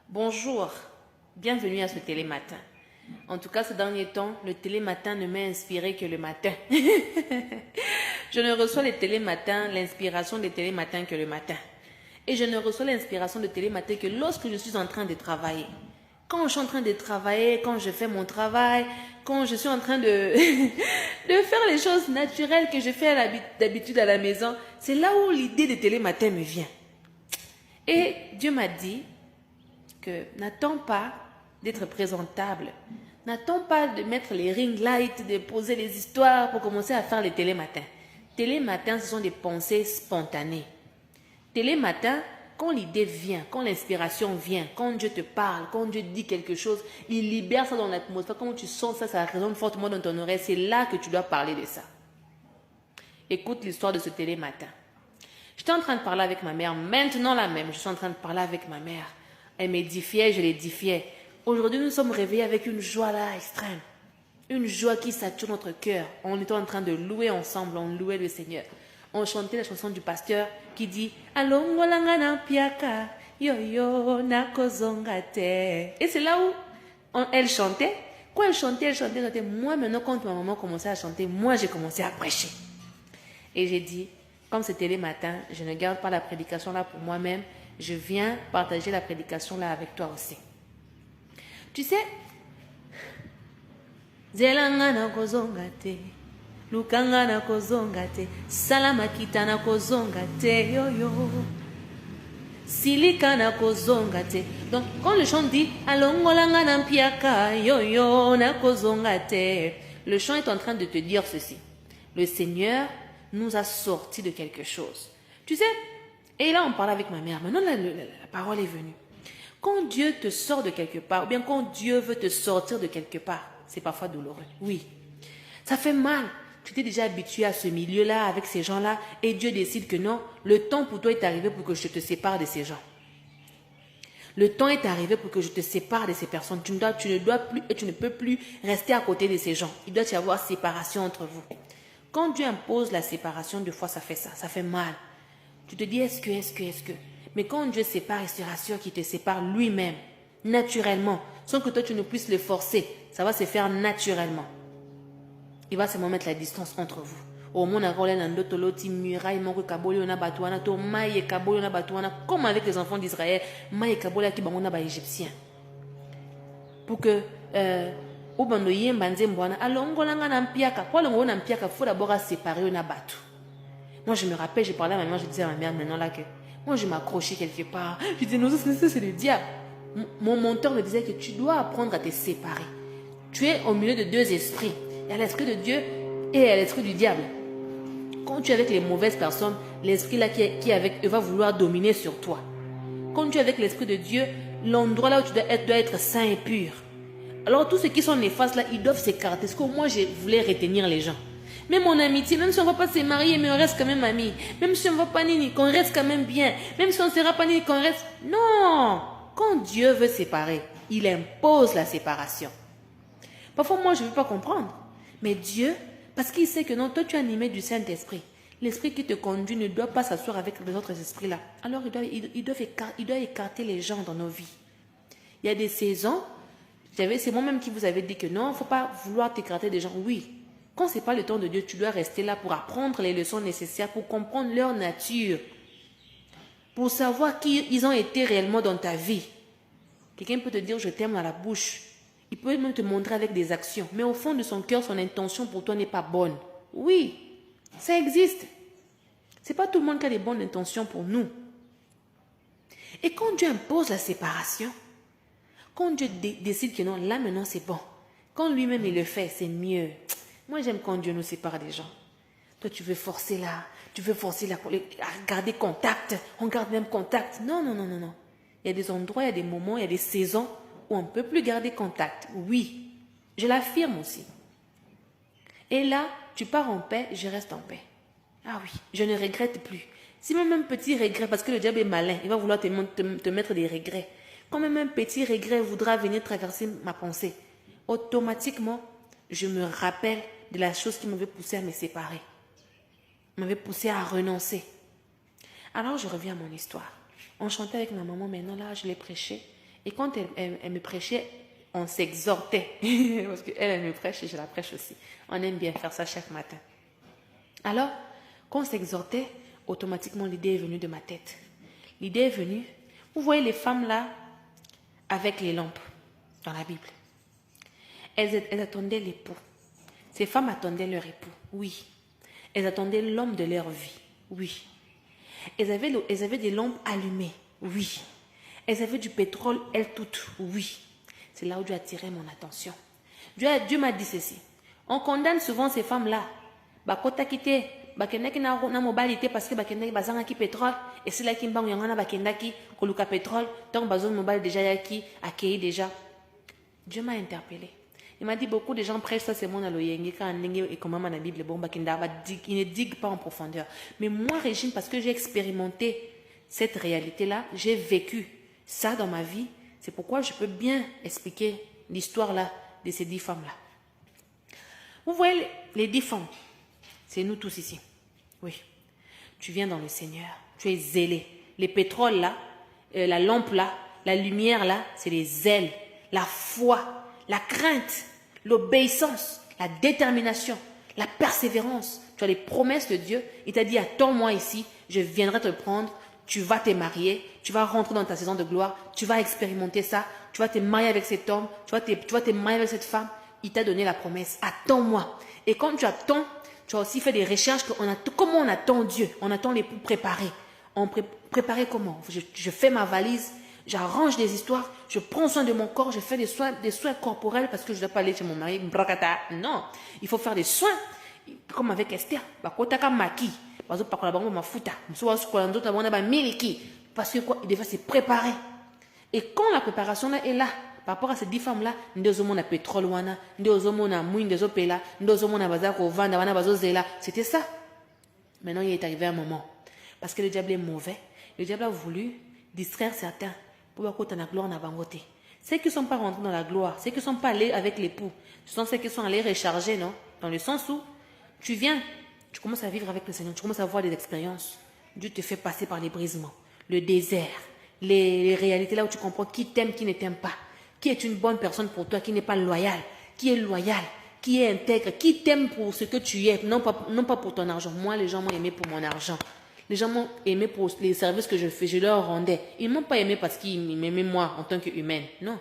Bonjour, bienvenue à ce télématin. En tout cas, ces derniers temps, le télématin ne m'a inspiré que le matin. Je ne reçois les télématins, l'inspiration des télématins que le matin. Et je ne reçois l'inspiration de télématin que lorsque je suis en train de travailler. Quand je suis en train de travailler, quand je fais mon travail, quand je suis en train de, de faire les choses naturelles que je fais d'habitude à la maison, c'est là où l'idée de télématin me vient. Et Dieu m'a dit que n'attends pas d'être présentable. N'attends pas de mettre les ring lights, de poser les histoires pour commencer à faire les télématins. Télématins, ce sont des pensées spontanées. Télématin, quand l'idée vient, quand l'inspiration vient, quand Dieu te parle, quand Dieu dit quelque chose, il libère ça dans l'atmosphère. Quand tu sens ça, ça résonne fortement dans ton oreille. C'est là que tu dois parler de ça. Écoute l'histoire de ce télématin. J'étais en train de parler avec ma mère, maintenant la même, je suis en train de parler avec ma mère. Elle m'édifiait, je l'édifiais. Aujourd'hui, nous sommes réveillés avec une joie là extrême. Une joie qui sature notre cœur. On était en train de louer ensemble, on louait le Seigneur. On chantait la chanson du pasteur qui dit Alongolangana piaka, yo yo nakozongate. Et c'est là où elle chantait. Quand elle chantait, Moi, maintenant, quand ma maman commençait à chanter, moi, j'ai commencé à prêcher. Et j'ai dit, comme c'était les matins, je ne garde pas la prédication là pour moi-même. Je viens partager la prédication là avec toi aussi. Tu sais, Zelangana kozongate, Lukangana kozongate, Salamakitana kozongate, yo yo. Silikana kozongate. Donc, quand le chant dit Alongolangana mpiaka, yo yo na kozongate, le chant est en train de te dire ceci. Le Seigneur nous a sortis de quelque chose. Tu sais, et là on parlait avec ma mère, maintenant la parole est venue. Quand Dieu te sort de quelque part, ou bien quand Dieu veut te sortir de quelque part, c'est parfois douloureux. Oui, ça fait mal. Tu t'es déjà habitué à ce milieu-là, avec ces gens-là, et Dieu décide que non, le temps pour toi est arrivé pour que je te sépare de ces gens. Le temps est arrivé pour que je te sépare de ces personnes. Tu ne dois plus et tu ne peux plus rester à côté de ces gens. Il doit y avoir séparation entre vous. Quand Dieu impose la séparation, deux fois ça fait ça, ça fait mal. Tu te dis est-ce que. Mais quand Dieu sépare, il se rassure qu'il te sépare lui-même, naturellement, sans que toi tu ne puisses le forcer. Ça va se faire naturellement. Il va seulement mettre la distance entre vous. Comme avec les enfants d'Israël, égyptien. Pour que faut d'abord séparer un abattu. Moi je me rappelle, je parlais à ma mère, je disais à ma mère maintenant là que moi je m'accrochais quelque part. Je disais non, ça c'est le diable. Mon mentor me disait que tu dois apprendre à te séparer. Tu es au milieu de deux esprits. Il y a l'esprit de Dieu et il y a l'esprit du diable. Quand tu es avec les mauvaises personnes, l'esprit là qui est avec eux va vouloir dominer sur toi. Quand tu es avec l'esprit de Dieu, l'endroit là où tu dois être saint et pur. Alors tous ceux qui sont néfastes là, ils doivent s'écarter. Parce que moi je voulais retenir les gens. Même mon amitié, même si on ne va pas se marier, mais on reste quand même amis. Même si on ne va pas nini, qu'on reste quand même bien. Même si on ne sera pas nini, qu'on reste... Non! Quand Dieu veut séparer, il impose la séparation. Parfois, moi, je ne veux pas comprendre. Mais Dieu, parce qu'il sait que non, toi, tu es animé du Saint-Esprit. L'esprit qui te conduit ne doit pas s'asseoir avec les autres esprits là. Alors, il doit écarter les gens dans nos vies. Il y a des saisons, c'est moi-même qui vous avais dit que non, il ne faut pas vouloir t'écarter des gens. Oui. Quand ce n'est pas le temps de Dieu, tu dois rester là pour apprendre les leçons nécessaires, pour comprendre leur nature, pour savoir qui ils ont été réellement dans ta vie. Quelqu'un peut te dire je t'aime à la bouche. Il peut même te montrer avec des actions. Mais au fond de son cœur, son intention pour toi n'est pas bonne. Oui, ça existe. Ce n'est pas tout le monde qui a des bonnes intentions pour nous. Et quand Dieu impose la séparation, quand Dieu décide que non, là maintenant c'est bon. Quand lui-même il le fait, c'est mieux. Moi, j'aime quand Dieu nous sépare des gens. Toi, tu veux forcer là, à garder contact. On garde même contact. Non. Il y a des endroits, il y a des moments, il y a des saisons où on ne peut plus garder contact. Oui, je l'affirme aussi. Et là, tu pars en paix, je reste en paix. Ah oui, je ne regrette plus. Si même un petit regret, parce que le diable est malin, il va vouloir te mettre des regrets. Quand même un petit regret voudra venir traverser ma pensée, automatiquement, je me rappelle de la chose qui m'avait poussé à me séparer, m'avait poussé à renoncer. Alors je reviens à mon histoire. On chantait avec ma maman, maintenant là je l'ai prêché Et quand elle me prêchait, on s'exhortait. Parce qu'elle me prêche et je la prêche aussi. On aime bien faire ça chaque matin. Alors, quand on s'exhortait, automatiquement l'idée est venue de ma tête. L'idée est venue, vous voyez les femmes là, avec les lampes, dans la Bible. Elles attendaient l'époux. Ces femmes attendaient leur époux, oui. Elles attendaient l'homme de leur vie, oui. Elles avaient des lampes allumées, oui. Elles avaient du pétrole, elles toutes, oui. C'est là où Dieu a attiré mon attention. Dieu m'a dit ceci. On condamne souvent ces femmes-là. Bakota kite, bakendaki na mobilité parce que bakendaki bazanga ki pétrole. Et c'est là qui mbang yangana bakendaki koluka pétrole. Donc bazon mobile déjà yaki accueilli déjà. Dieu m'a interpellé. Il m'a dit beaucoup de gens prêchent ça, c'est mon aloyengi quand et comment dans la Bible bon bakenda il ne digue pas en profondeur. Mais moi Régine, parce que j'ai expérimenté cette réalité-là, j'ai vécu ça dans ma vie. C'est pourquoi je peux bien expliquer l'histoire là de ces 10 femmes là. Vous voyez les 10 femmes, c'est nous tous ici. Oui, tu viens dans le Seigneur, tu es zélé. Les pétroles là, la lampe là, la lumière là, c'est les ailes, la foi, la crainte, l'obéissance, la détermination, la persévérance. Tu as les promesses de Dieu. Il t'a dit, attends-moi ici, je viendrai te prendre. Tu vas te marier, tu vas rentrer dans ta saison de gloire, tu vas expérimenter ça, tu vas te marier avec cet homme, tu vas te marier avec cette femme. Il t'a donné la promesse, attends-moi. Et quand tu attends, tu as aussi fait des recherches, comment on attend Dieu, on attend l'époux préparé. Préparé comment? Je fais ma valise, j'arrange des histoires, je prends soin de mon corps, je fais des soins corporels parce que je ne dois pas aller chez mon mari. Non, il faut faire des soins, comme avec Esther. Parce que quoi, il devait se préparer. Et quand la préparation là est là, par rapport à ces 10 femmes là, c'était ça. Maintenant il est arrivé un moment. Parce que le diable est mauvais. Le diable a voulu distraire certains. Pour voir la gloire n'a pas voté. Ceux qui ne sont pas rentrés dans la gloire, ceux qui ne sont pas allés avec l'époux, ce sont ceux qui sont allés recharger, non? Dans le sens où tu viens, tu commences à vivre avec le Seigneur, tu commences à avoir des expériences. Dieu te fait passer par les brisements, le désert, les réalités là où tu comprends qui t'aime, qui ne t'aime pas, qui est une bonne personne pour toi, qui n'est pas loyal, qui est loyal, qui est intègre, qui t'aime pour ce que tu es, non pas pour ton argent. Moi, les gens m'ont aimé pour mon argent. Les gens m'ont aimé pour les services que je fais, je leur rendais. Ils ne m'ont pas aimé parce qu'ils m'aimaient moi en tant qu'humaine. Non.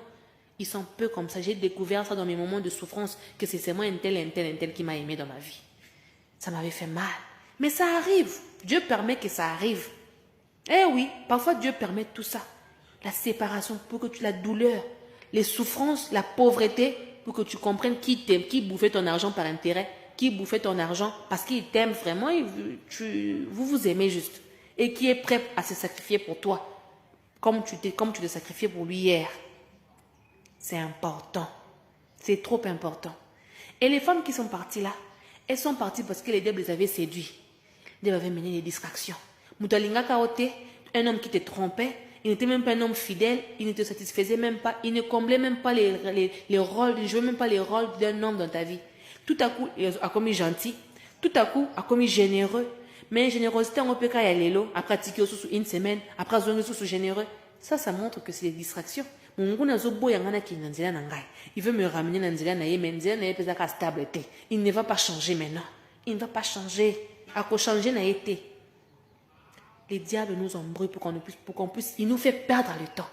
Ils sont peu comme ça. J'ai découvert ça dans mes moments de souffrance, que c'est seulement un tel qui m'a aimé dans ma vie. Ça m'avait fait mal. Mais ça arrive. Dieu permet que ça arrive. Eh oui, parfois Dieu permet tout ça. La séparation pour que tu la douleur, les souffrances, la pauvreté, pour que tu comprennes qui t'aime, qui bouffait ton argent par intérêt, qui bouffait ton argent parce qu'il t'aime vraiment, vous vous aimez juste. Et qui est prêt à se sacrifier pour toi, comme tu te sacrifiais pour lui hier. C'est important. C'est trop important. Et les femmes qui sont parties là, elles sont parties parce que les diables les avaient séduits. Les diables avaient mené des distractions. Moutalinga Kaote, un homme qui te trompait, il n'était même pas un homme fidèle, il ne te satisfaisait même pas, il ne comblait même pas les rôles, il ne jouait même pas les rôles d'un homme dans ta vie. Tout à coup, il a commis gentil. Tout à coup, il a commis généreux. Mais générosité, on peut y aller à pratiquer sous une semaine, après on sous généreux. Ça montre que c'est des distractions. Il veut me ramener dans Nzela Naye, mais Nzela Naye peut être stable. Il ne va pas changer maintenant. Il ne va pas changer. À quoi changer n'a été. Les diables nous embrouillent pour qu'on puisse. Il nous fait perdre le temps.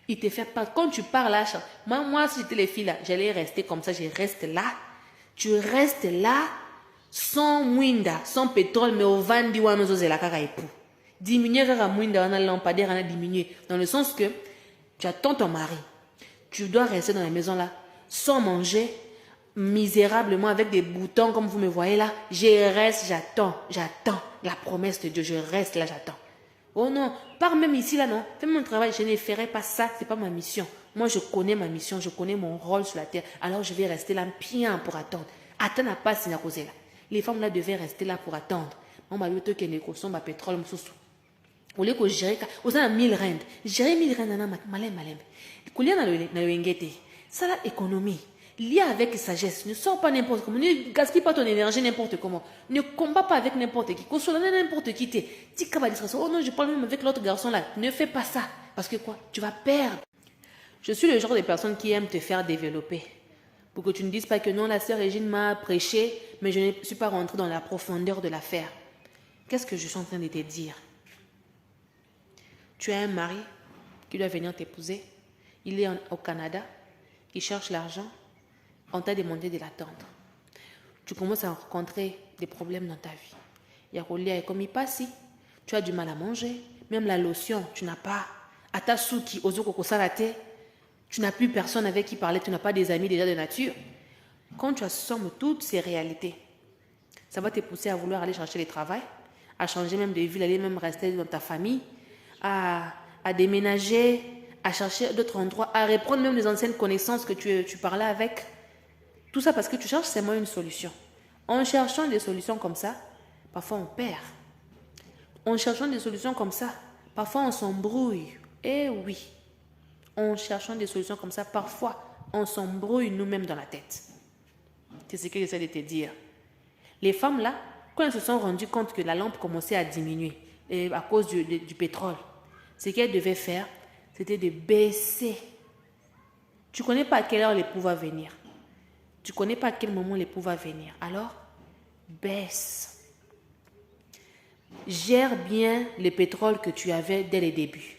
Il te fait perdre. Quand tu pars là, moi si j'étais les filles là, j'allais rester comme ça, je reste là. Tu restes là, sans mouinda, sans pétrole, mais au vandi wanozo zelakaka époux. Diminuer la mouinda, on a lampadaire, on a diminué. Dans le sens que tu attends ton mari. Tu dois rester dans la maison là, sans manger, misérablement, avec des boutons, comme vous me voyez là. Je reste, j'attends la promesse de Dieu. Je reste là, j'attends. Oh non, pars même ici là, non. Fais mon travail, je ne ferai pas ça, c'est pas ma mission. Moi, je connais ma mission, je connais mon rôle sur la terre. Alors, je vais rester là, bien pour attendre. Attends, n'a pas signé là. Les femmes là devaient rester là pour attendre. On m'a dit que les cossons, ma pétrole, me sous. Au lieu que je gère, on a 1000 rentes. Gérer 1000 rentes, malem. Couler dans le ngete. Ça, la économie. Lié avec sagesse. Ne sors pas n'importe comment. Ne gaspille pas ton énergie n'importe comment. Ne combat pas avec n'importe qui. Console n'importe qui. Oh non, je parle même avec l'autre garçon là. Ne fais pas ça. Parce que quoi? Tu vas perdre. Je suis le genre de personne qui aime te faire développer. Pour que tu ne dises pas que non, la sœur Régine m'a prêché, mais je ne suis pas rentrée dans la profondeur de l'affaire. Qu'est-ce que je suis en train de te dire? Tu as un mari qui doit venir t'épouser. Il est au Canada. Il cherche l'argent. On t'a demandé de l'attendre. Tu commences à rencontrer des problèmes dans ta vie. Il y a Rolia et comme il passe, tu as du mal à manger. Même la lotion, tu n'as pas. Atasuki, Ozoko Salate, tu n'as plus personne avec qui parler. Tu n'as pas des amis déjà de nature. Quand tu assommes toutes ces réalités, ça va te pousser à vouloir aller chercher le travail, à changer même de ville, aller même rester dans ta famille, à déménager, à chercher d'autres endroits, à reprendre même les anciennes connaissances que tu parlais avec. Tout ça parce que tu cherches seulement une solution. En cherchant des solutions comme ça, parfois on perd. En cherchant des solutions comme ça, parfois on s'embrouille. Eh oui, en cherchant des solutions comme ça, parfois on s'embrouille nous-mêmes dans la tête. C'est ce que j'essaie de te dire. Les femmes là, quand elles se sont rendues compte que la lampe commençait à diminuer à cause du pétrole, ce qu'elles devaient faire, c'était de baisser. Tu ne connais pas à quelle heure l'époux va venir. Tu ne connais pas à quel moment l'époux va venir. Alors, baisse. Gère bien le pétrole que tu avais dès le début.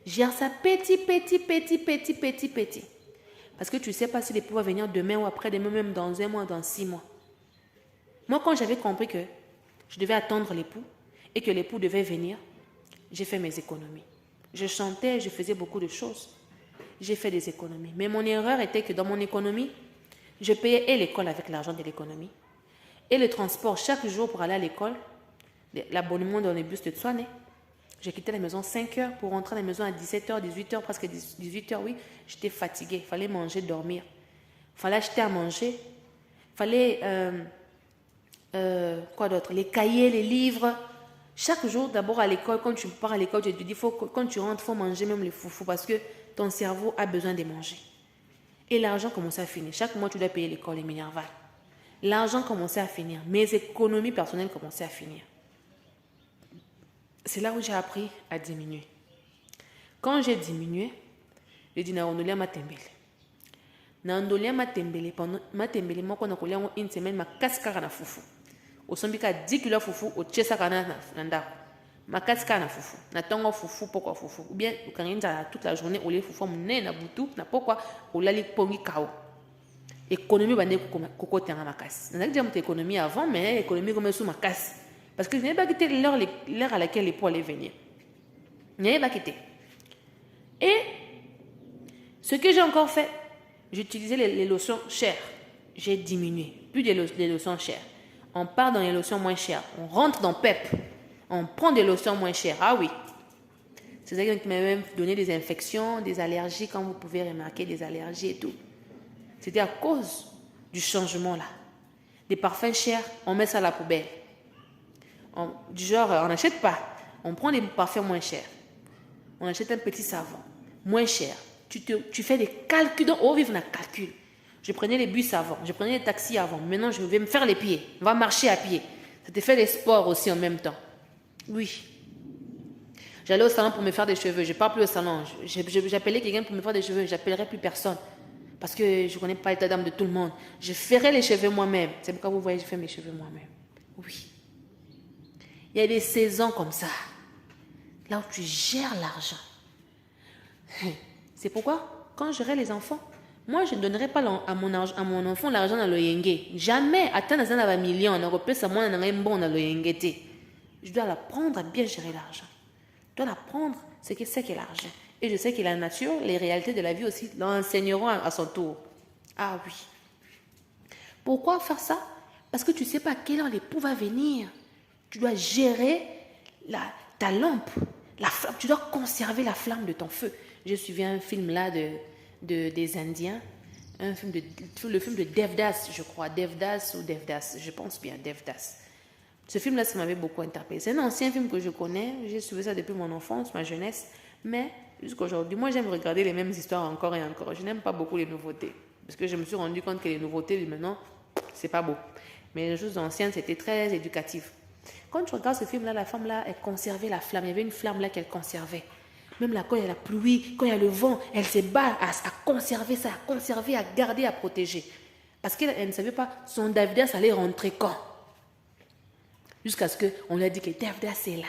Gère ça petit. Parce que tu ne sais pas si l'époux va venir demain ou après-demain, même dans 1 mois, dans 6 mois. Moi, quand j'avais compris que je devais attendre l'époux et que l'époux devait venir, j'ai fait mes économies. Je chantais, je faisais beaucoup de choses. J'ai fait des économies. Mais mon erreur était que dans mon économie, je payais et l'école avec l'argent de l'économie et le transport chaque jour pour aller à l'école, l'abonnement dans les bus de Tswane. J'ai quitté la maison 5 heures pour rentrer à la maison à 17h, 18h, presque 18h, oui. J'étais fatiguée. Il fallait manger, dormir. Il fallait acheter à manger. Il fallait, quoi d'autre? Les cahiers, les livres. Chaque jour, d'abord à l'école, quand tu pars à l'école, je te dis, quand tu rentres, il faut manger même les foufous parce que ton cerveau a besoin de manger. Et l'argent commençait à finir. Chaque mois, tu dois payer l'école et Minerval. L'argent commençait à finir. Mes économies personnelles commençaient à finir. C'est là où j'ai appris à diminuer. Quand j'ai diminué, j'ai dit, naondolia matembele. Naondolia matembele, pendant matembele, moi, quand on a une semaine, ma cascara na foufou. Au sombika 10 kilos foufou, au tchesaka na nanda. Ma cascara na foufou. Na tongo foufou, pourquoi foufou? Ou bien, quand on a toute la journée, on les foufou, on na boutou, na pourquoi, on l'a li pongi kao. Économie, bande koko tenga ma casse. On a dit, économie avant, mais économie comme sous ma casse. Parce que je n'ai pas quitté l'heure à laquelle les poids allaient venir. Je n'ai pas quitté. Et ce que j'ai encore fait, j'utilisais les lotions chères. J'ai diminué. Plus des lotions chères. On part dans les lotions moins chères. On rentre dans PEP. On prend des lotions moins chères. Ah oui. C'est ça qui m'a même donné des infections, des allergies, comme vous pouvez remarquer, des allergies et tout. C'était à cause du changement là. Des parfums chers, on met ça à la poubelle. Du genre, on n'achète pas. On prend des parfums moins chers. On achète un petit savon moins cher. Tu fais des calculs. Donc, oh, vivre un calcul. Je prenais les bus avant. Je prenais les taxis avant. Maintenant, je vais me faire les pieds. On va marcher à pied. Ça te fait des sports aussi en même temps. Oui. J'allais au salon pour me faire des cheveux. Je ne pars plus au salon. J'appelais quelqu'un pour me faire des cheveux. Je n'appellerai plus personne. Parce que je ne connais pas l'état d'âme de tout le monde. Je ferai les cheveux moi-même. C'est pourquoi vous voyez, je fais mes cheveux moi-même. Oui. Il y a des saisons comme ça. Là où tu gères l'argent. C'est pourquoi, quand j'aurai les enfants, moi, je ne donnerai pas à mon enfant l'argent dans le yenge. Jamais. Attends, ça n'a million. On aurait plus à moi, on a un bon dans le yenge. Je dois l'apprendre à bien gérer l'argent. Je dois l'apprendre ce que c'est que l'argent. Et je sais que la nature, les réalités de la vie aussi, l'enseigneront à son tour. Ah oui. Pourquoi faire ça? Parce que tu ne sais pas à quelle heure l'époux va venir. Tu dois gérer ta lampe, la flamme. Tu dois conserver la flamme de ton feu. J'ai suivi un film là des Indiens, le film de Devdas, je crois, Devdas, je pense bien, Devdas. Ce film-là, ça m'avait beaucoup interpellé. C'est un ancien film que je connais, j'ai suivi ça depuis mon enfance, ma jeunesse, mais jusqu'à aujourd'hui, moi j'aime regarder les mêmes histoires encore et encore. Je n'aime pas beaucoup les nouveautés, parce que je me suis rendu compte que les nouveautés, maintenant, c'est pas beau. Mais les choses anciennes, c'était très éducatif. Quand tu regardes ce film-là, la femme-là, elle conservait la flamme. Il y avait une flamme là qu'elle conservait. Même là, quand il y a la pluie, quand il y a le vent, elle se bat à conserver ça, à conserver, à garder, à protéger. Parce qu'elle ne savait pas son Davidas allait rentrer quand. Jusqu'à ce qu'on lui a dit que Davidas c'est là.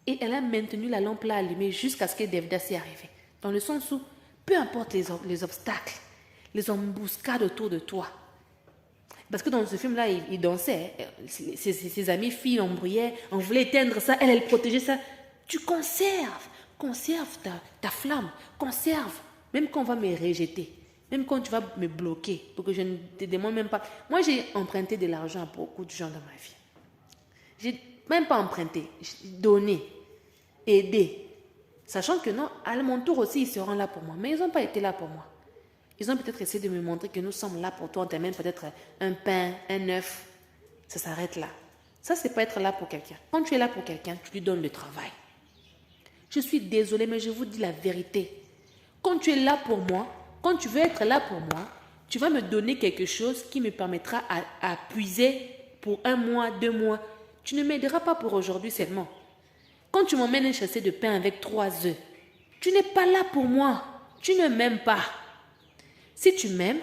Et elle a maintenu la lampe là allumée jusqu'à ce que Davidas est arrivé. Dans le sens où, peu importe les obstacles, les embuscades autour de toi. Parce que dans ce film-là, il dansait. Ses amis filles embrouillaient, on voulait éteindre ça, elle protégeait ça. Tu conserve ta flamme, conserve. Même quand on va me rejeter, même quand tu vas me bloquer, pour que je ne te demande même pas. Moi, j'ai emprunté de l'argent à beaucoup de gens dans ma vie. J'ai même pas emprunté, donné, aidé. Sachant que non, à mon tour aussi, ils seront là pour moi. Mais ils n'ont pas été là pour moi. Ils ont peut-être essayé de me montrer que nous sommes là pour toi. On t'amène peut-être un pain, un œuf. Ça s'arrête là. Ça, c'est pas être là pour quelqu'un. Quand tu es là pour quelqu'un, tu lui donnes le travail. Je suis désolée, mais je vous dis la vérité. Quand tu es là pour moi, quand tu veux être là pour moi, tu vas me donner quelque chose qui me permettra à puiser pour 1 mois, 2 mois. Tu ne m'aideras pas pour aujourd'hui seulement. Quand tu m'emmènes un chassé de pain avec 3 œufs, tu n'es pas là pour moi. Tu ne m'aimes pas. Si tu m'aimes,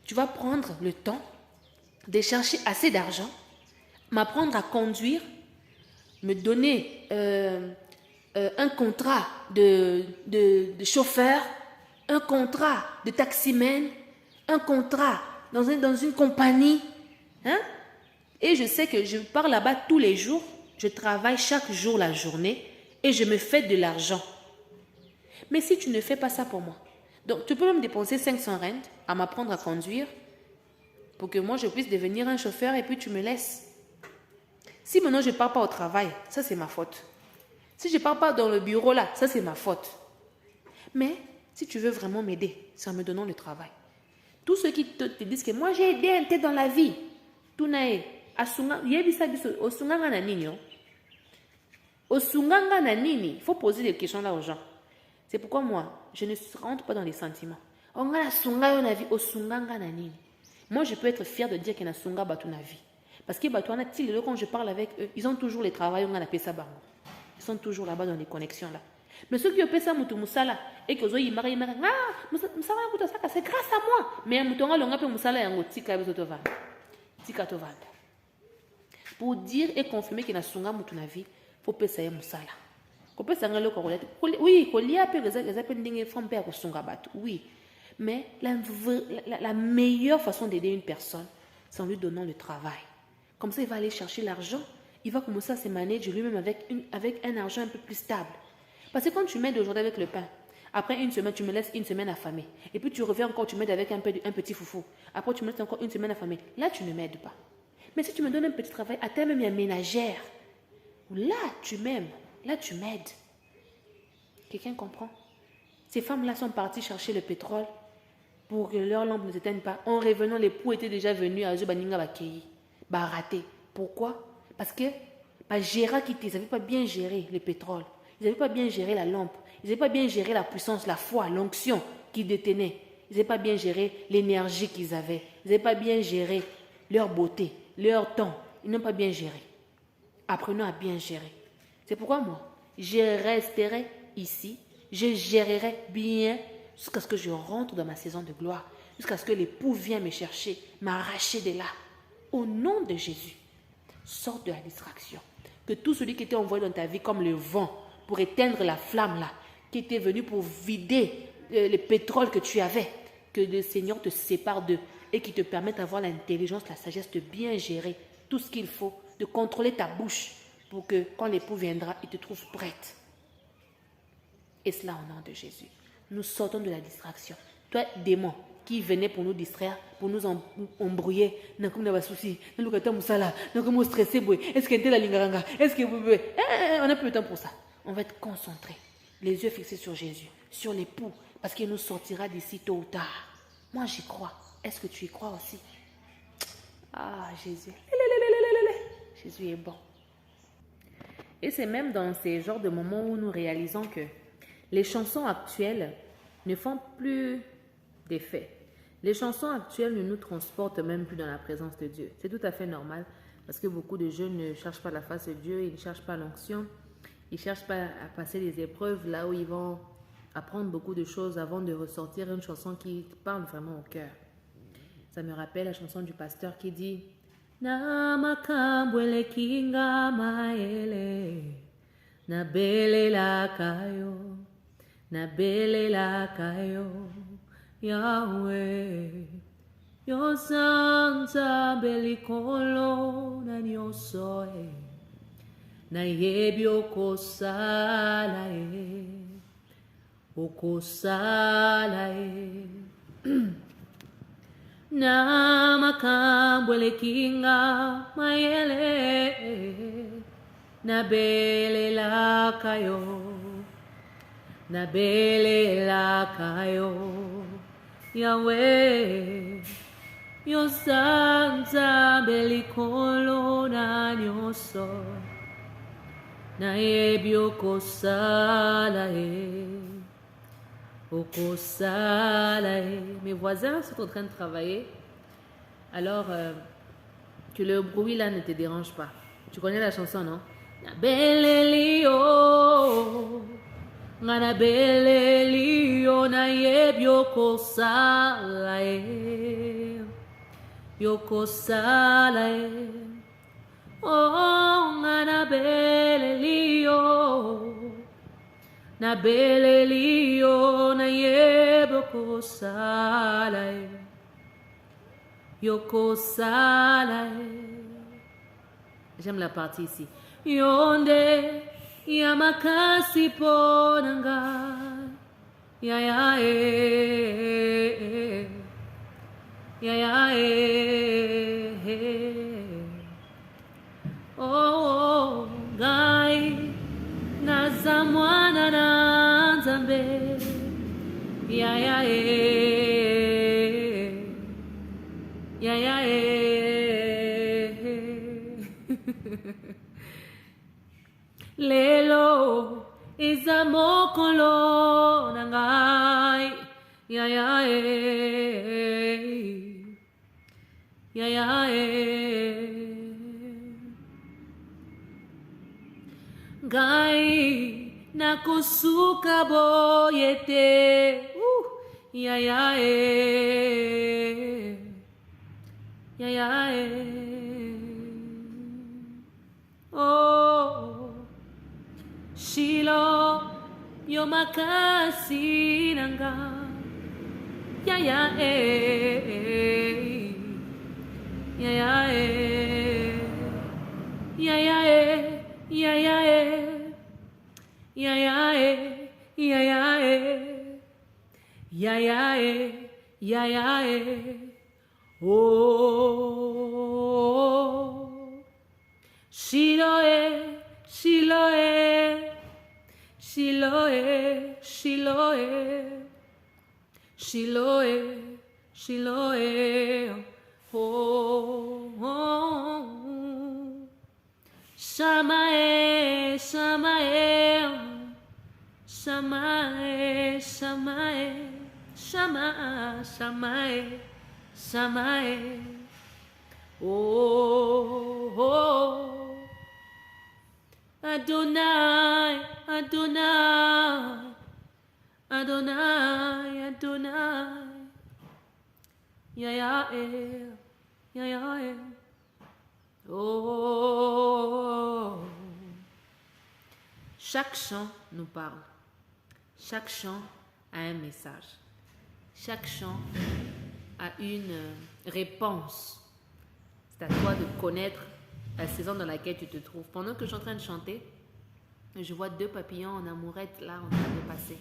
tu vas prendre le temps de chercher assez d'argent, m'apprendre à conduire, me donner un contrat de chauffeur, un contrat de taximan, un contrat dans une compagnie. Hein? Et je sais que je pars là-bas tous les jours, je travaille chaque jour la journée et je me fais de l'argent. Mais si tu ne fais pas ça pour moi, donc tu peux même dépenser 500 rand à m'apprendre à conduire pour que moi je puisse devenir un chauffeur et puis tu me laisses. Si maintenant je ne pars pas au travail, ça c'est ma faute. Si je ne pars pas dans le bureau là, ça c'est ma faute. Mais si tu veux vraiment m'aider, c'est en me donnant le travail. Tous ceux qui te disent que moi j'ai aidé un tel dans la vie, tout nae, il faut poser des questions là aux gens. C'est pourquoi moi, je ne rentre pas dans les sentiments. Moi, je peux être fière de dire qu'il y a sunga batu na vie. Parce que quand je parle avec eux, ils ont toujours les travails, ils sont toujours là-bas dans les connexions là. Mais ceux qui ont fait ça, et que c'est grâce à moi. Mais pour dire et confirmer qu'il y a sunga mutu na vie, il faut payer ça musala. Oui, oui, mais la meilleure façon d'aider une personne, c'est en lui donnant le travail. Comme ça, il va aller chercher l'argent, il va commencer à se manager lui-même avec un argent un peu plus stable. Parce que quand tu m'aides aujourd'hui avec le pain, après 1 semaine, tu me laisses 1 semaine affamée. Et puis tu reviens encore, tu m'aides avec un petit foufou. Après, tu me laisses encore 1 semaine affamée. Là, tu ne m'aides pas. Mais si tu me donnes un petit travail, à terme, il y a ménagère. Là, tu m'aimes. Là, tu m'aides. Quelqu'un comprend? Ces femmes-là sont parties chercher le pétrole pour que leur lampe ne s'éteigne pas. En revenant, l'époux était déjà venu à Zobaninga Bakeyi. Raté. Pourquoi? Parce que Gérard quitté, ils n'avaient pas bien géré le pétrole. Ils n'avaient pas bien géré la lampe. Ils n'avaient pas bien géré la puissance, la foi, l'onction qu'ils détenaient. Ils n'avaient pas bien géré l'énergie qu'ils avaient. Ils n'avaient pas bien géré leur beauté, leur temps. Ils n'ont pas bien géré. Apprenons à bien gérer. C'est pourquoi moi, je resterai ici, je gérerai bien jusqu'à ce que je rentre dans ma saison de gloire, jusqu'à ce que l'époux vienne me chercher, m'arracher de là. Au nom de Jésus, sors de la distraction. Que tout celui qui était envoyé dans ta vie comme le vent pour éteindre la flamme là, qui était venu pour vider le pétrole que tu avais, que le Seigneur te sépare d'eux et qui te permette d'avoir l'intelligence, la sagesse de bien gérer tout ce qu'il faut, de contrôler ta bouche pour que quand l'époux viendra, il te trouve prête. Et cela au nom de Jésus. Nous sortons de la distraction. Toi, démon, qui venait pour nous distraire, pour nous embrouiller, on n'a plus le temps pour ça. On va être concentré, les yeux fixés sur Jésus, sur l'époux, parce qu'il nous sortira d'ici tôt ou tard. Moi, j'y crois. Est-ce que tu y crois aussi? Ah, Jésus. Jésus est bon. Et c'est même dans ces genres de moments où nous réalisons que les chansons actuelles ne font plus d'effet. Les chansons actuelles ne nous transportent même plus dans la présence de Dieu. C'est tout à fait normal parce que beaucoup de jeunes ne cherchent pas la face de Dieu, ils ne cherchent pas l'onction. Ils ne cherchent pas à passer des épreuves là où ils vont apprendre beaucoup de choses avant de ressortir une chanson qui parle vraiment au cœur. Ça me rappelle la chanson du pasteur qui dit Na makambwele kinga maele na bele la kayo Yahweh Yo santa belikolo na nyosoe na yebi okosala na makambwele kinga mayele na bele la kayo Yahweh Yo santa belikolo na nyoso na yebi okosala Mes voisins sont en train de travailler. Alors que le bruit là ne te dérange pas. Tu connais la chanson, non? Na belelio na yebi okosala Yokosala Oh na belelio na yebo Yokosala J'aime la partie ici. Yonde yamakasi ponanga ya Oh gai nazamwana na nzambe ya Lelo izamokolo nangai ya Gai nakusuka boyete Oh Shilo yomakasi nanga Oh Shiloh Oh Shamae Oh Adonai Oh Chaque chant nous parle. Chaque chant a un message. Chaque chant a une réponse. C'est à toi de connaître la saison dans laquelle tu te trouves. Pendant que je suis en train de chanter, je vois 2 papillons en amourette là en train de passer.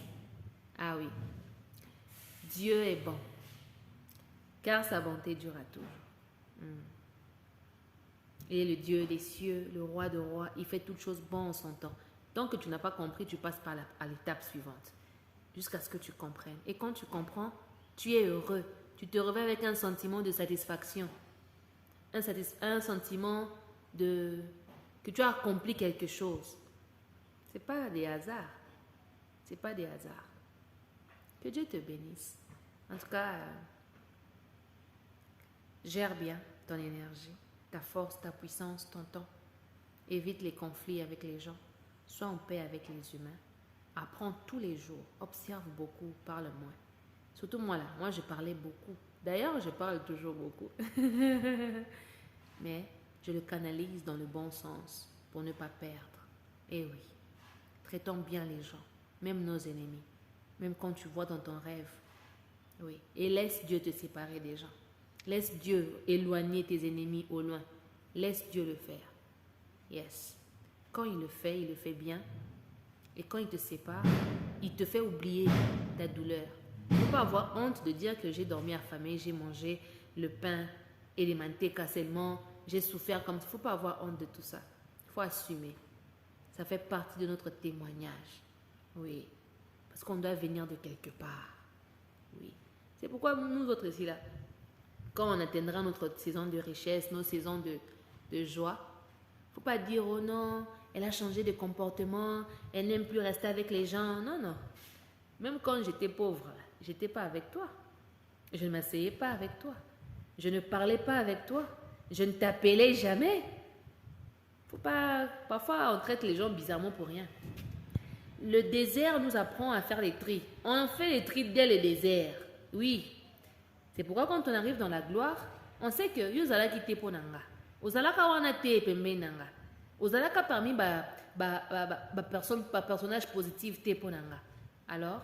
Ah oui. Dieu est bon, car sa bonté dure à toujours. Il est le Dieu des cieux, le roi de rois. Il fait toutes choses bonnes en son temps. Tant que tu n'as pas compris, tu passes à l'étape suivante. Jusqu'à ce que tu comprennes. Et quand tu comprends, tu es heureux. Tu te réveilles avec un sentiment de satisfaction. Un sentiment que tu as accompli quelque chose. Ce n'est pas des hasards. Ce n'est pas des hasards. Que Dieu te bénisse. En tout cas, gère bien ton énergie, ta force, ta puissance, ton temps. Évite les conflits avec les gens. Sois en paix avec les humains. Apprends tous les jours. Observe beaucoup, parle moins. Surtout moi là, moi je parlais beaucoup. D'ailleurs, je parle toujours beaucoup. Mais je le canalise dans le bon sens pour ne pas perdre. Eh oui, traitons bien les gens, même nos ennemis, même quand tu vois dans ton rêve. Oui, et laisse Dieu te séparer des gens. Laisse Dieu éloigner tes ennemis au loin. Laisse Dieu le faire. Yes. Quand il le fait bien. Et quand il te sépare, il te fait oublier ta douleur. Il ne faut pas avoir honte de dire que j'ai dormi affamé, j'ai mangé le pain et les manteca seulement, j'ai souffert comme ça. Il ne faut pas avoir honte de tout ça. Il faut assumer. Ça fait partie de notre témoignage. Oui. Parce qu'on doit venir de quelque part. Oui. C'est pourquoi nous autres ici, là, quand on atteindra notre saison de richesse, nos saisons de joie, il ne faut pas dire, oh non, elle a changé de comportement, elle n'aime plus rester avec les gens. Non, non. Même quand j'étais pauvre, je n'étais pas avec toi. Je ne m'asseyais pas avec toi. Je ne parlais pas avec toi. Je ne t'appelais jamais. Faut pas... Parfois, on traite les gens bizarrement pour rien. Le désert nous apprend à faire les tris. On fait les tris dès le désert. Oui. C'est pourquoi quand on arrive dans la gloire, on sait que Yozala qui te ponanga. Ozalaka wana te pembe nanga. Ozalaka parmi personnage positif te ponanga. Alors,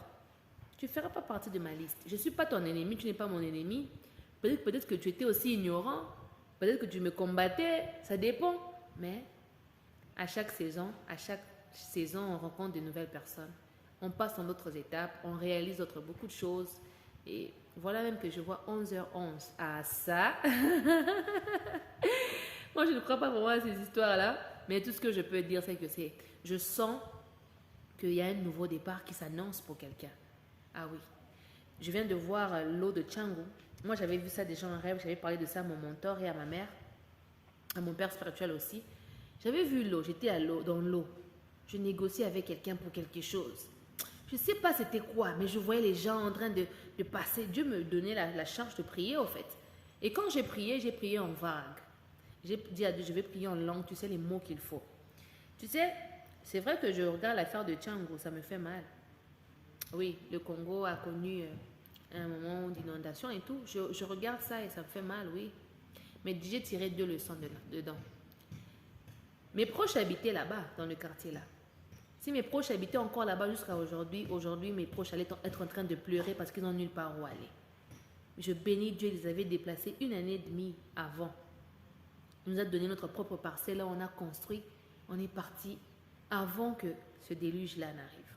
tu ne feras pas partie de ma liste. Je ne suis pas ton ennemi, tu n'es pas mon ennemi. Peut-être que tu étais aussi ignorant. Peut-être que tu me combattais. Ça dépend. Mais à chaque saison, on rencontre de nouvelles personnes. On passe dans d'autres étapes. On réalise beaucoup de choses. Et voilà même que je vois 11h11. Ah ça Moi, je ne crois pas vraiment à ces histoires-là. Mais tout ce que je peux dire, c'est que je sens qu'il y a un nouveau départ qui s'annonce pour quelqu'un. Ah oui. Je viens de voir l'eau de Tchangou. Moi, j'avais vu ça déjà en rêve. J'avais parlé de ça à mon mentor et à ma mère. À mon père spirituel aussi. J'avais vu l'eau. J'étais dans l'eau. Je négociais avec quelqu'un pour quelque chose. Je ne sais pas c'était quoi, mais je voyais les gens en train de passer. Dieu me donnait la charge de prier, au fait. Et quand j'ai prié en vague. J'ai dit à Dieu, je vais prier en langue, tu sais les mots qu'il faut. Tu sais, c'est vrai que je regarde l'affaire de Tchangou, ça me fait mal. Oui, le Congo a connu un moment d'inondation et tout. Je regarde ça et ça me fait mal, oui. Mais j'ai tiré 2 leçons dedans. Mes proches habitaient là-bas, dans le quartier là. Si mes proches habitaient encore là-bas jusqu'à aujourd'hui mes proches allaient être en train de pleurer parce qu'ils n'ont nulle part où aller. Je bénis Dieu, ils les avaient déplacés 1 année et demie avant. Il nous a donné notre propre parcelle, là on a construit, on est parti avant que ce déluge-là n'arrive.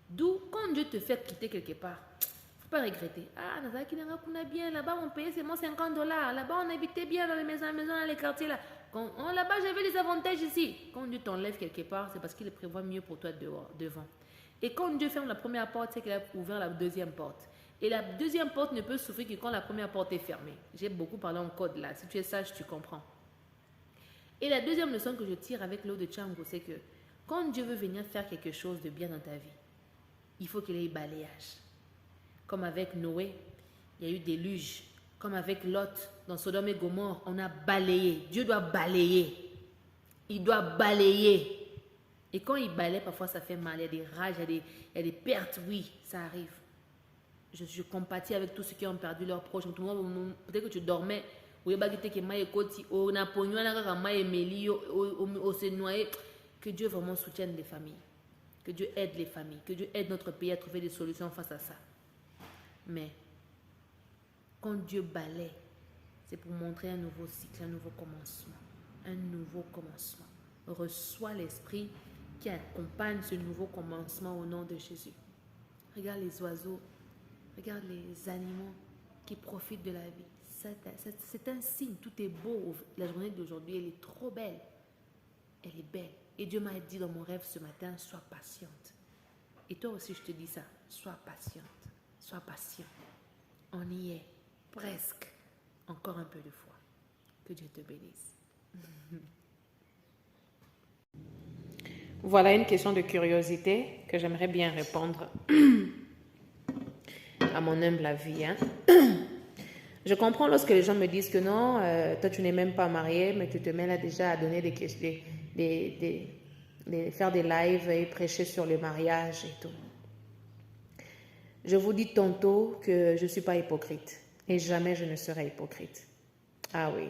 D'où, quand Dieu te fait quitter quelque part, il ne faut pas regretter. Ah, on a bien, là-bas on payait seulement $50, là-bas on habitait bien dans les maisons, dans les quartiers là. Là-bas j'avais les avantages ici. Quand Dieu t'enlève quelque part, c'est parce qu'il prévoit mieux pour toi devant. Et quand Dieu ferme la première porte, c'est qu'il a ouvert la deuxième porte. Et la deuxième porte ne peut s'ouvrir que quand la première porte est fermée. J'ai beaucoup parlé en code là. Si tu es sage, tu comprends. Et la deuxième leçon que je tire avec l'eau de Tchangou, c'est que quand Dieu veut venir faire quelque chose de bien dans ta vie, il faut qu'il y ait balayage. Comme avec Noé, il y a eu déluge. Comme avec Lot, dans Sodome et Gomorrhe, on a balayé. Dieu doit balayer. Il doit balayer. Et quand il balaye, parfois ça fait mal. Il y a des rages, il y a des pertes. Oui, ça arrive. Je compatis avec tous ceux qui ont perdu leurs proches. Peut-être que tu dormais. Que Dieu vraiment soutienne les familles. Que Dieu aide les familles. Que Dieu aide notre pays à trouver des solutions face à ça. Mais quand Dieu balaie, c'est pour montrer un nouveau cycle, un nouveau commencement. Un nouveau commencement. Reçois l'esprit qui accompagne ce nouveau commencement au nom de Jésus. Regarde les oiseaux. Regarde les animaux qui profitent de la vie. C'est un signe, tout est beau. La journée d'aujourd'hui, elle est trop belle. Elle est belle. Et Dieu m'a dit dans mon rêve ce matin, sois patiente. Et toi aussi, je te dis ça, sois patiente. Sois patient. On y est, presque. Encore un peu de foi. Que Dieu te bénisse. Voilà une question de curiosité que j'aimerais bien répondre à mon humble avis. Hein? Je comprends lorsque les gens me disent que non, toi tu n'es même pas marié, mais tu te mets là déjà à donner faire des lives et prêcher sur le mariage et tout. Je vous dis tantôt que je ne suis pas hypocrite. Et jamais je ne serai hypocrite. Ah oui.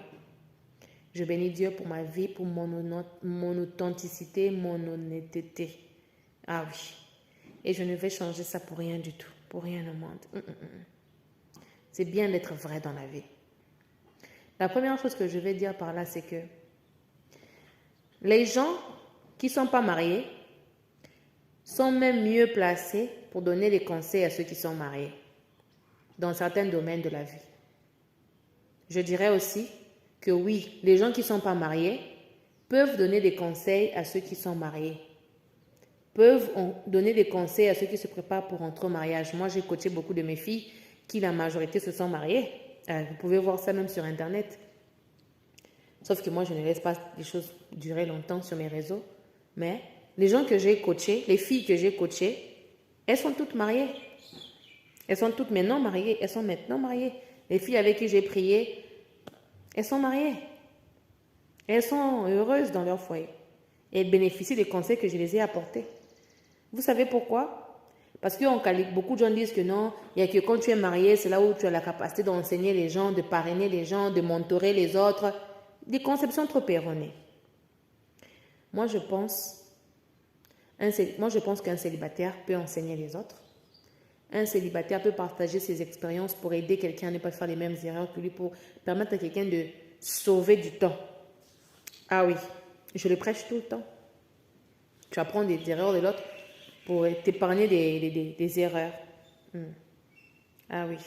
Je bénis Dieu pour ma vie, pour mon authenticité, mon honnêteté. Ah oui. Et je ne vais changer ça pour rien du tout. Pour rien au monde. C'est bien d'être vrai dans la vie. La première chose que je vais dire par là, c'est que les gens qui ne sont pas mariés sont même mieux placés pour donner des conseils à ceux qui sont mariés dans certains domaines de la vie. Je dirais aussi que oui, les gens qui ne sont pas mariés peuvent donner des conseils à ceux qui sont mariés, peuvent donner des conseils à ceux qui se préparent pour entrer au mariage. Moi, j'ai coaché beaucoup de mes filles qui, la majorité, se sont mariées. Vous pouvez voir ça même sur Internet. Sauf que moi, je ne laisse pas les choses durer longtemps sur mes réseaux. Mais les gens que j'ai coachés, les filles que j'ai coachées, elles sont toutes mariées. Elles sont toutes maintenant mariées. Elles sont maintenant mariées. Les filles avec qui j'ai prié, elles sont mariées. Elles sont heureuses dans leur foyer. Et elles bénéficient des conseils que je les ai apportés. Vous savez pourquoi? Parce que beaucoup de gens disent que non, il n'y a que quand tu es marié, c'est là où tu as la capacité d'enseigner les gens, de parrainer les gens, de mentorer les autres. Des conceptions trop erronées. Moi, je pense qu'un célibataire peut enseigner les autres. Un célibataire peut partager ses expériences pour aider quelqu'un à ne pas faire les mêmes erreurs que lui, pour permettre à quelqu'un de sauver du temps. Ah oui, je le prêche tout le temps. Tu apprends des erreurs de l'autre pour t'épargner des erreurs. Ah oui.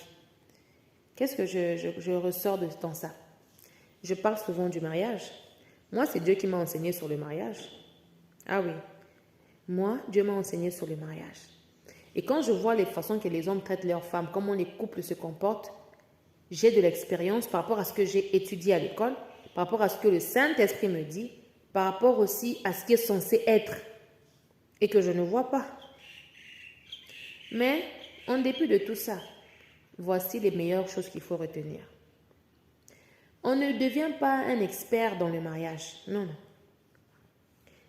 Qu'est-ce que je ressors dans ça? Je parle souvent du mariage. Moi, c'est Dieu qui m'a enseigné sur le mariage. Ah oui. Moi, Dieu m'a enseigné sur le mariage. Et quand je vois les façons que les hommes traitent leurs femmes, comment les couples se comportent, j'ai de l'expérience par rapport à ce que j'ai étudié à l'école, par rapport à ce que le Saint-Esprit me dit, par rapport aussi à ce qui est censé être et que je ne vois pas. Mais, en dépit de tout ça, voici les meilleures choses qu'il faut retenir. On ne devient pas un expert dans le mariage. Non, non.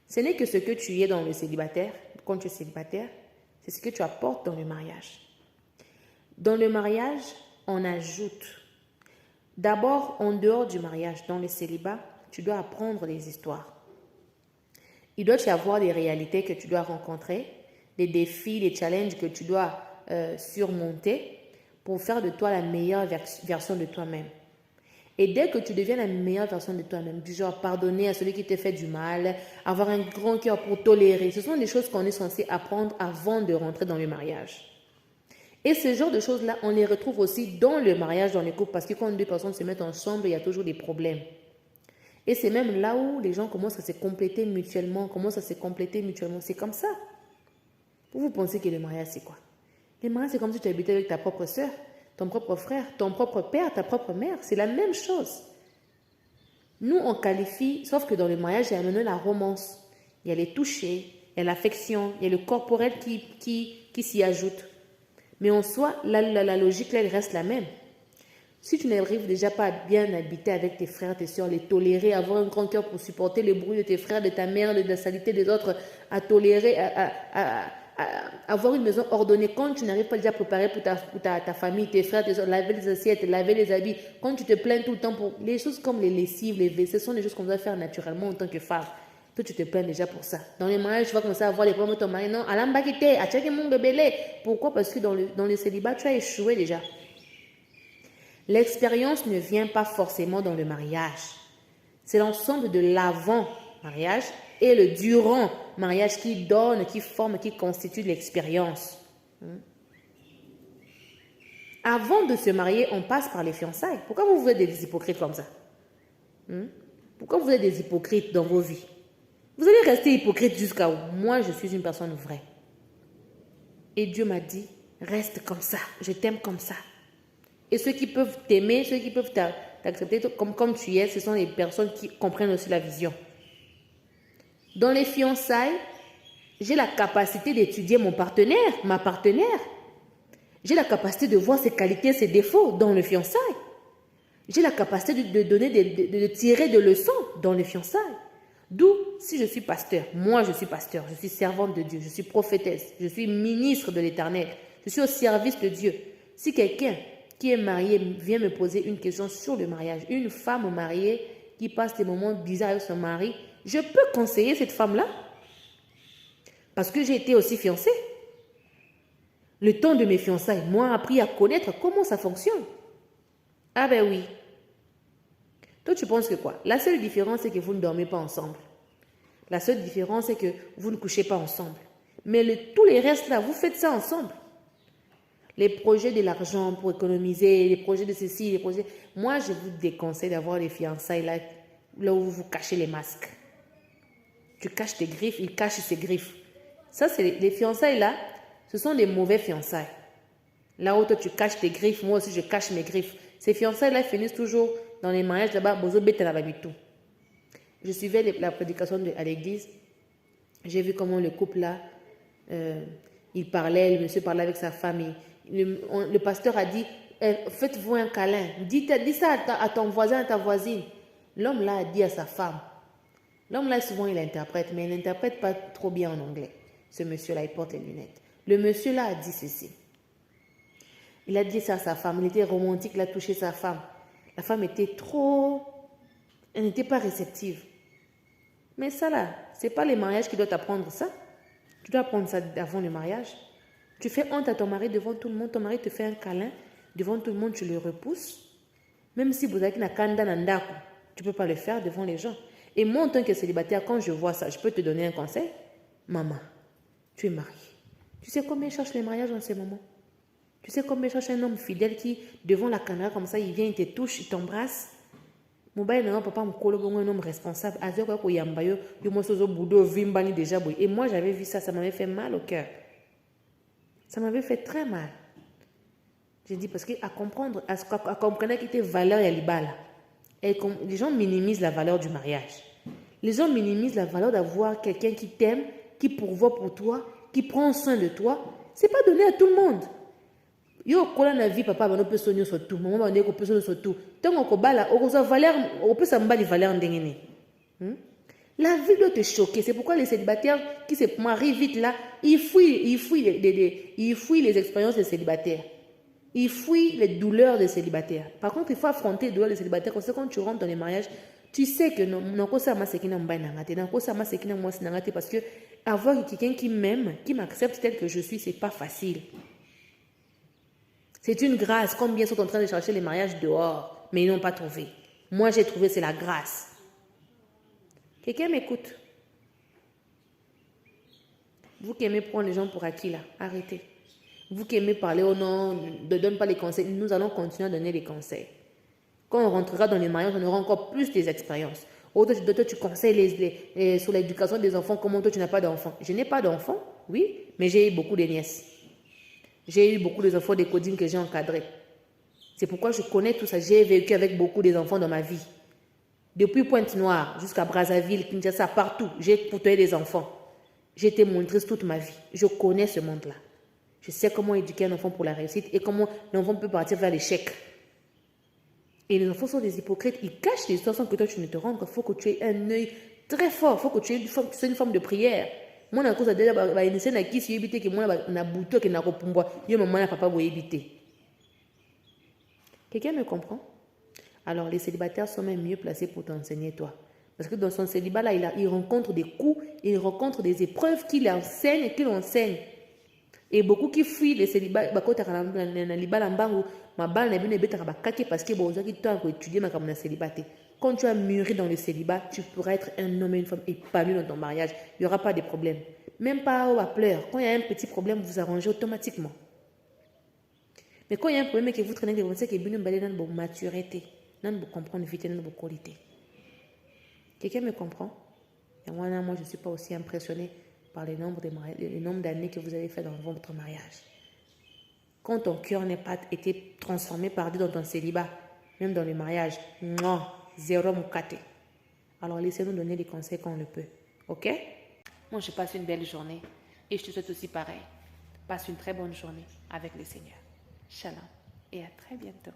Ce n'est que ce que tu es dans le célibataire, quand tu es célibataire, c'est ce que tu apportes dans le mariage. Dans le mariage, on ajoute. D'abord, en dehors du mariage, dans le célibat, tu dois apprendre des histoires. Il doit y avoir des réalités que tu dois rencontrer, des défis, des challenges que tu dois surmonter pour faire de toi la meilleure version de toi-même. Et dès que tu deviens la meilleure version de toi-même, du genre pardonner à celui qui te fait du mal, avoir un grand cœur pour tolérer, ce sont des choses qu'on est censé apprendre avant de rentrer dans le mariage. Et ce genre de choses-là, on les retrouve aussi dans le mariage, dans les couples, parce que quand deux personnes se mettent ensemble, il y a toujours des problèmes. Et c'est même là où les gens commencent à se compléter mutuellement, C'est comme ça. Vous pensez que le mariage, c'est quoi? Le mariage, c'est comme si tu habitais avec ta propre soeur, ton propre frère, ton propre père, ta propre mère. C'est la même chose. Nous, on qualifie, sauf que dans le mariage, il y a maintenant la romance. Il y a les touchés, il y a l'affection, il y a le corporel qui s'y ajoute. Mais en soi, la logique, là, elle reste la même. Si tu n'arrives déjà pas à bien habiter avec tes frères, tes soeurs, les tolérer, avoir un grand cœur pour supporter le bruit de tes frères, de ta mère, de la saleté des autres, à tolérer, avoir une maison ordonnée, quand tu n'arrives pas déjà à préparer pour ta famille, tes frères, tes soeurs, laver les assiettes, laver les habits, quand tu te plains tout le temps pour les choses comme les lessives, les WC, ce sont des choses qu'on doit faire naturellement en tant que femme. Toi, tu te plains déjà pour ça. Dans les mariages, tu vas commencer à voir les problèmes de ton mari. Non, Alamba qui t'est, à checker mon bébé. Pourquoi? Parce que dans le célibat, tu as échoué déjà. L'expérience ne vient pas forcément dans le mariage. C'est l'ensemble de l'avant-mariage et le durant-mariage qui donne, qui forme, qui constitue l'expérience. Avant de se marier, on passe par les fiançailles. Pourquoi vous êtes des hypocrites comme ça? Pourquoi vous êtes des hypocrites dans vos vies? Vous allez rester hypocrite jusqu'à où? Moi, je suis une personne vraie. Et Dieu m'a dit, reste comme ça, je t'aime comme ça. Et ceux qui peuvent t'aimer, ceux qui peuvent t'accepter comme tu es, ce sont les personnes qui comprennent aussi la vision. Dans les fiançailles, j'ai la capacité d'étudier mon partenaire, ma partenaire. J'ai la capacité de voir ses qualités, ses défauts dans le fiançailles. J'ai la capacité de tirer des leçons dans les fiançailles. D'où, si je suis pasteur, moi je suis pasteur, je suis servante de Dieu, je suis prophétesse, je suis ministre de l'Éternel, je suis au service de Dieu. Si quelqu'un qui est marié vient me poser une question sur le mariage, une femme mariée qui passe des moments bizarres avec son mari, je peux conseiller cette femme-là parce que j'ai été aussi fiancée. Le temps de mes fiançailles m'a appris à connaître comment ça fonctionne. Ah ben oui. Toi, tu penses que quoi? La seule différence, c'est que vous ne dormez pas ensemble. La seule différence, c'est que vous ne couchez pas ensemble. Mais tous les restes là, vous faites ça ensemble. Les projets de l'argent pour économiser, les projets de ceci, les projets... Moi, je vous déconseille d'avoir les fiançailles là où vous cachez les masques. Tu caches tes griffes, il cache ses griffes. Ça, c'est les fiançailles là, ce sont des mauvais fiançailles. Là où toi, tu caches tes griffes, moi aussi, je cache mes griffes. Ces fiançailles là finissent toujours dans les mariages là-bas. Je suivais la prédication à l'église. J'ai vu comment le couple là, il parlait, le monsieur parlait avec sa femme. Le pasteur a dit, faites-vous un câlin. Dis ça à ton voisin, à ta voisine. L'homme là a dit à sa femme. L'homme là, souvent, il interprète, mais il n'interprète pas trop bien en anglais. Ce monsieur-là, il porte les lunettes. Le monsieur là a dit ceci. Il a dit ça à sa femme. Il était romantique, il a touché sa femme. La femme était trop... Elle n'était pas réceptive. Mais ça là, ce n'est pas les mariages qui doivent t'apprendre ça. Tu dois apprendre ça avant le mariage. Tu fais honte à ton mari devant tout le monde. Ton mari te fait un câlin. Devant tout le monde, tu le repousses. Même si vous avez une kanda nandako, tu ne peux pas le faire devant les gens. Et moi, en tant que célibataire, quand je vois ça, je peux te donner un conseil. Maman, tu es mariée. Tu sais combien cherche les mariages en ce moment? Tu sais combien cherche un homme fidèle qui, devant la caméra comme ça, il vient, il te touche, il t'embrasse. Mon papa un homme responsable. Et moi, j'avais vu ça, ça m'avait fait mal au cœur. Ça m'avait fait très mal. J'ai dit parce qu'à comprendre, à comprendre qu'il était valeur et libala. Et les gens minimisent la valeur du mariage. Les gens minimisent la valeur d'avoir quelqu'un qui t'aime, qui pourvoit pour toi, qui prend soin de toi. Ce n'est pas donné à tout le monde. Yo kola na vie papa bano peut sonner sur tout maman bano ko peut sonner sur tout tant qu'on bala on sa valeur on peut s'embali valeur ndengene. La vie doit te choquer. C'est pourquoi les célibataires qui se marient vite là, ils fuient les expériences des célibataires. Ils fuient les douleurs des célibataires. Par contre, il faut affronter les douleurs des célibataires. Parce que quand tu rentres dans les mariages, tu sais que non parce que avoir quelqu'un qui m'aime, qui m'accepte tel que je suis, c'est pas facile. C'est une grâce. Combien sont en train de chercher les mariages dehors, mais ils n'ont pas trouvé. Moi, j'ai trouvé, c'est la grâce. Quelqu'un m'écoute. Vous qui aimez prendre les gens pour acquis là, arrêtez. Vous qui aimez parler au nom, ne donne pas les conseils, nous allons continuer à donner les conseils. Quand on rentrera dans les mariages, on aura encore plus des expériences. Toi, tu conseilles sur l'éducation des enfants, comment toi tu n'as pas d'enfants. Je n'ai pas d'enfants, oui, mais j'ai eu beaucoup de nièces. J'ai eu beaucoup d'enfants des codines que j'ai encadrés. C'est pourquoi je connais tout ça. J'ai vécu avec beaucoup d'enfants dans ma vie. Depuis Pointe-Noire jusqu'à Brazzaville, Kinshasa, partout, j'ai côtoyé des enfants. J'ai été montrice toute ma vie. Je connais ce monde-là. Je sais comment éduquer un enfant pour la réussite et comment l'enfant peut partir vers l'échec. Et les enfants sont des hypocrites. Ils cachent les histoires sans que toi tu ne te rendes compte. Il faut que tu aies un œil très fort. Il faut que tu aies une forme de prière. Moi, je suis déjà éviter que moi, na bouto que na kopumba. Yo maman na papa vous éviter. Quelqu'un me comprend? Alors, les célibataires sont même mieux placés pour t'enseigner, toi. Parce que dans son célibat, là, il rencontre des coups, il rencontre des épreuves qu'il enseigne et qu'il enseigne. Et beaucoup qui fuient les célibats, parce que quand tu as mûri dans le célibat, tu pourras être un homme et une femme épanoui dans ton mariage. Il n'y aura pas de problème. Même pas à pleurer. Quand il y a un petit problème, vous arrangez automatiquement. Mais quand il y a un problème que vous traînez, vous savez que vous avez une maturité, vous comprenez vite, vous qualité. Quelqu'un me comprend? Et moi, je ne suis pas aussi impressionné par le nombre d'années que vous avez fait dans votre mariage. Quand ton cœur n'a pas été transformé par Dieu dans ton célibat, même dans le mariage, non, zéro moukaté. Alors laissez-nous donner des conseils quand on le peut. Ok? Moi, je passe une belle journée et je te souhaite aussi pareil. Passe une très bonne journée avec le Seigneur. Shalom et à très bientôt.